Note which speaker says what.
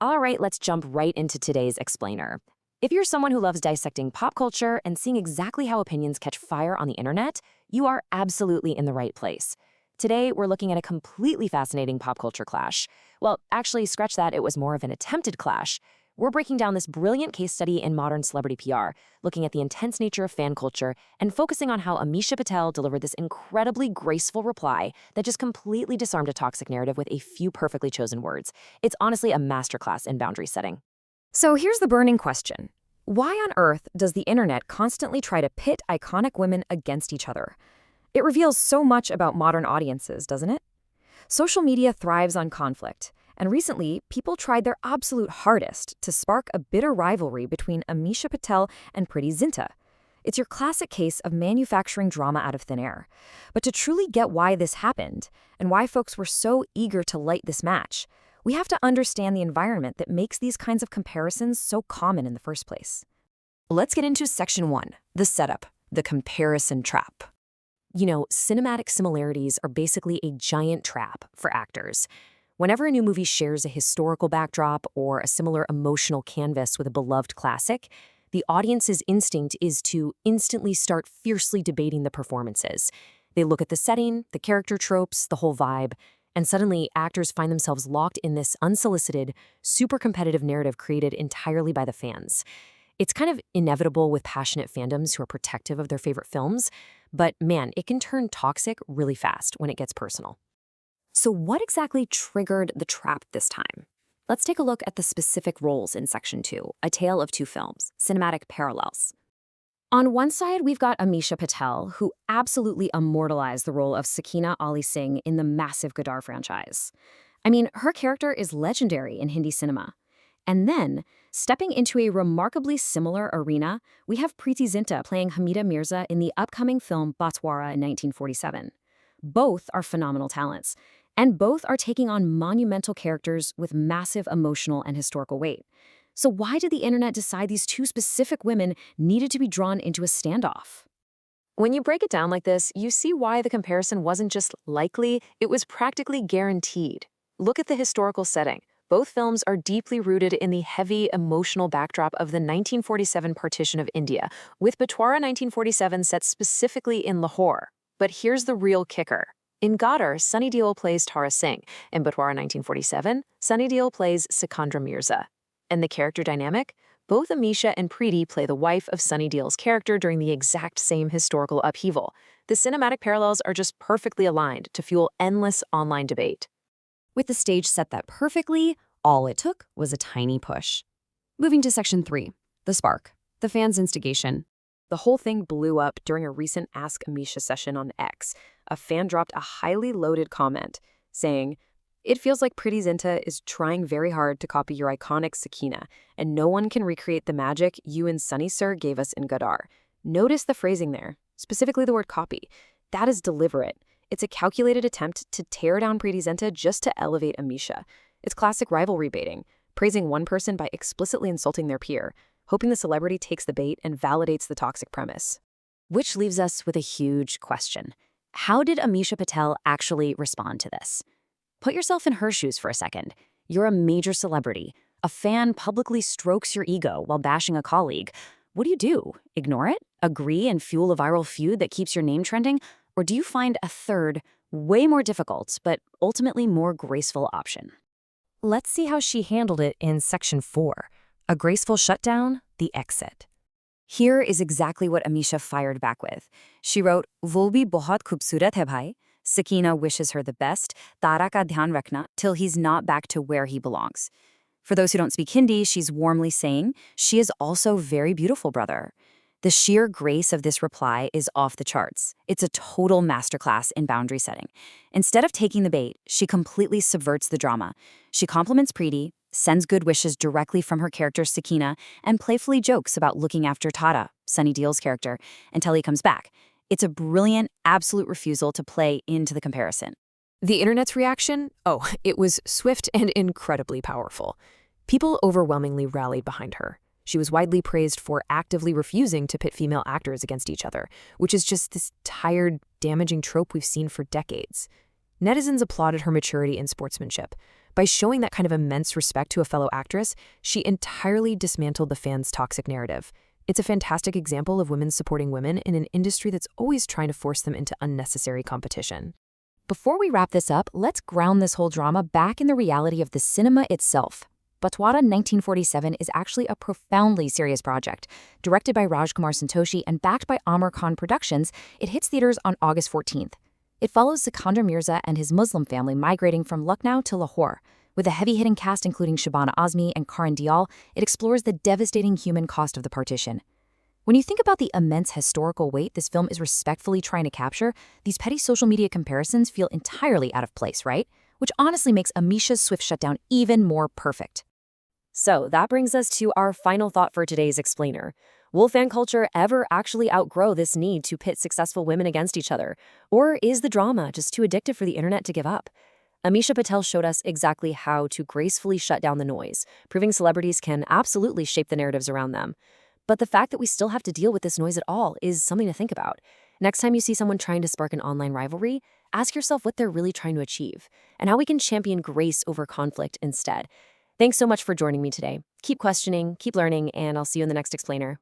Speaker 1: All right, let's jump right into today's explainer. If you're someone who loves dissecting pop culture and seeing exactly how opinions catch fire on the internet, you are absolutely in the right place. Today, we're looking at a completely fascinating pop culture clash. Well, actually, scratch that, it was more of an attempted clash. We're breaking down this brilliant case study in modern celebrity PR, looking at the intense nature of fan culture and focusing on how Amisha Patel delivered this incredibly graceful reply that just completely disarmed a toxic narrative with a few perfectly chosen words. It's honestly a masterclass in boundary setting.
Speaker 2: So here's the burning question. Why on earth does the internet constantly try to pit iconic women against each other? It reveals so much about modern audiences, doesn't it? Social media thrives on conflict, and recently, people tried their absolute hardest to spark a bitter rivalry between Amisha Patel and Preity Zinta. It's your classic case of manufacturing drama out of thin air. But to truly get why this happened, and why folks were so eager to light this match, we have to understand the environment that makes these kinds of comparisons so common in the first place.
Speaker 1: Let's get into Section 1, the setup, the comparison trap. You know, cinematic similarities are basically a giant trap for actors. Whenever a new movie shares a historical backdrop or a similar emotional canvas with a beloved classic, the audience's instinct is to instantly start fiercely debating the performances. They look at the setting, the character tropes, the whole vibe, and suddenly actors find themselves locked in this unsolicited, super competitive narrative created entirely by the fans. It's kind of inevitable with passionate fandoms who are protective of their favorite films, but man, it can turn toxic really fast when it gets personal. So what exactly triggered the trap this time? Let's take a look at the specific roles in Section 2, A Tale of Two Films, Cinematic Parallels. On one side, we've got Amisha Patel, who absolutely immortalized the role of Sakina Ali Singh in the massive Gadar franchise. I mean, her character is legendary in Hindi cinema. And then, stepping into a remarkably similar arena, we have Preity Zinta playing Hamida Mirza in the upcoming film Batwara in 1947. Both are phenomenal talents, and both are taking on monumental characters with massive emotional and historical weight. So why did the internet decide these two specific women needed to be drawn into a standoff? When you break it down like this, you see why the comparison wasn't just likely, it was practically guaranteed. Look at the historical setting. Both films are deeply rooted in the heavy, emotional backdrop of the 1947 partition of India, with Batwara 1947 set specifically in Lahore. But here's the real kicker. In Gadar, Sunny Deol plays Tara Singh. In Batwara 1947, Sunny Deol plays Sikandra Mirza. And the character dynamic? Both Amisha and Preity play the wife of Sunny Deol's character during the exact same historical upheaval. The cinematic parallels are just perfectly aligned to fuel endless online debate.
Speaker 2: With the stage set that perfectly, all it took was a tiny push. Moving to Section 3, the spark, the fans' instigation.
Speaker 1: The whole thing blew up during a recent Ask Amisha session on X. A fan dropped a highly loaded comment saying, "It feels like Preity Zinta is trying very hard to copy your iconic Sakina, and no one can recreate the magic you and Sunny Sir gave us in Gadar." Notice the phrasing there, specifically the word copy. That is deliberate. It's a calculated attempt to tear down Preity Zinta just to elevate Amisha. It's classic rivalry baiting, praising one person by explicitly insulting their peer, hoping the celebrity takes the bait and validates the toxic premise. Which leaves us with a huge question. How did Amisha Patel actually respond to this? Put yourself in her shoes for a second. You're a major celebrity. A fan publicly strokes your ego while bashing a colleague. What do? Ignore it? Agree and fuel a viral feud that keeps your name trending? Or do you find a third, way more difficult, but ultimately more graceful option? Let's see how she handled it in Section 4, A Graceful Shutdown, the Exit. Here is exactly what Amisha fired back with. She wrote, "Wo bhi bahut khoobsurat hai bhai. Sakina wishes her the best. Tara ka dhyan rakhna till he's not back to where he belongs." For those who don't speak Hindi, she's warmly saying, she is also very beautiful, brother. The sheer grace of this reply is off the charts. It's a total masterclass in boundary setting. Instead of taking the bait, she completely subverts the drama. She compliments Preity, sends good wishes directly from her character Sakina, and playfully jokes about looking after Tara, Sunny Deol's character, until he comes back. It's a brilliant, absolute refusal to play into the comparison. The internet's reaction? Oh, it was swift and incredibly powerful. People overwhelmingly rallied behind her. She was widely praised for actively refusing to pit female actors against each other, which is just this tired, damaging trope we've seen for decades. Netizens applauded her maturity and sportsmanship, By showing that kind of immense respect to a fellow actress, she entirely dismantled the fans' toxic narrative. It's a fantastic example of women supporting women in an industry that's always trying to force them into unnecessary competition.
Speaker 2: Before we wrap this up, let's ground this whole drama back in the reality of the cinema itself. Batwara 1947 is actually a profoundly serious project. Directed by Rajkumar Santoshi and backed by Amar Khan Productions, it hits theaters on August 14th. It follows Sikandar Mirza and his Muslim family migrating from Lucknow to Lahore. With a heavy-hitting cast including Shabana Azmi and Karan Deol, it explores the devastating human cost of the partition. When you think about the immense historical weight this film is respectfully trying to capture, these petty social media comparisons feel entirely out of place, right? Which honestly makes Amisha's swift shutdown even more perfect.
Speaker 1: So that brings us to our final thought for today's explainer. Will fan culture ever actually outgrow this need to pit successful women against each other? Or is the drama just too addictive for the internet to give up? Amisha Patel showed us exactly how to gracefully shut down the noise, proving celebrities can absolutely shape the narratives around them. But the fact that we still have to deal with this noise at all is something to think about. Next time you see someone trying to spark an online rivalry, ask yourself what they're really trying to achieve and how we can champion grace over conflict instead. Thanks so much for joining me today. Keep questioning, keep learning, and I'll see you in the next explainer.